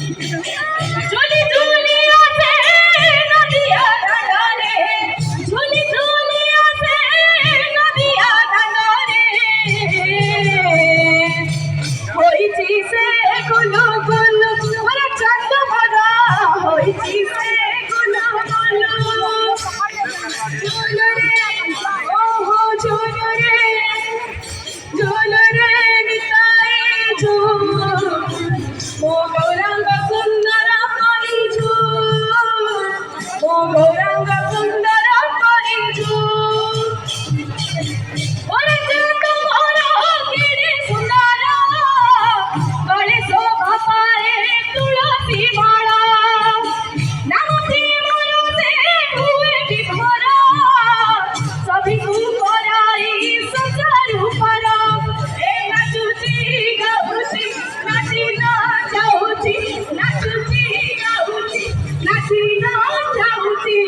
ঝুলি ঝুলি আছে নদিয়া ডাঙরে, ঝুলি ঝুলি আছে নদিয়া ডাঙরে, হইছি সে গুলো গুলো ওরা চাঁদ ভরা, হইছি সে গুলো গুলো ঝুলো রে ওহো ঝুলো রে, ঝুলো রে নিতাই ঝুল মো গৌরাঙ্গ সুন্দর করি ঝুল, মো গৌরাঙ্গ সুন্দর করি ঝুল, ওরে চাঁদ ভরা গিরি সুন্দর গলে শোভা পায় তুলসী মালা, নামটি মনতে হুয়ে বিভোরা সভিকু করাই সচারু পারা, এ নাচুচি গাউচি নাচি না যাউচি, নাচুচি গাউচি নাচি না যাউচি।